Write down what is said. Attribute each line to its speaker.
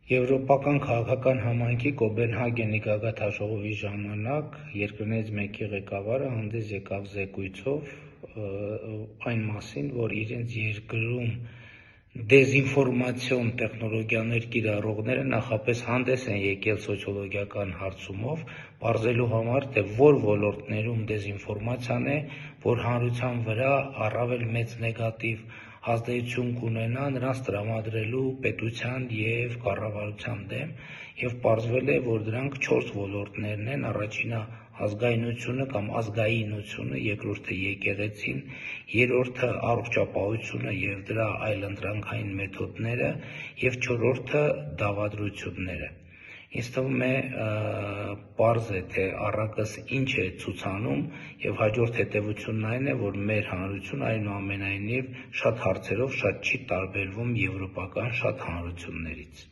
Speaker 1: Եվրոպական քաղաքական համայնքի Կոպենհագենի գագաթնաժողովի ժամանակ երկրներից մեկի ղեկավարը հանդես եկավ զեկույցով այն մասին, որ իրենց երկրում դեզինֆորմացիոն տեխնոլոգիաներ կիրառողները նախապես հանդես են եկել սոցիոլոգիական հարցումով, պարզելու համար, թե որ ոլորտներում դեզինֆորմացիան է, որ հանրության վրա առավել մեծ նեգատիվ ազդեցություն կունենա նրանց տրամադրելու պետության և կառավարության դեմ, և պարզվել է, որ դրանք 4 ոլորտներն են. առաջինը ազգայնությունը կամ ազգայինությունը, երկրորդը եկեղեցին, երրորդը առողջապահությունը և դրա այլընտրանքային մեթոդները և չորրորդը դավադրությունները։ Ինձ թվում է պարզ է, թե առակս ինչ է ցուցանում, և հաջորդ հետևությունն այն է, որ մեր հանրությունը այնուամենայնիվ շատ հարցերով շատ չի տարբերվում եվրոպական շատ հանրություններից։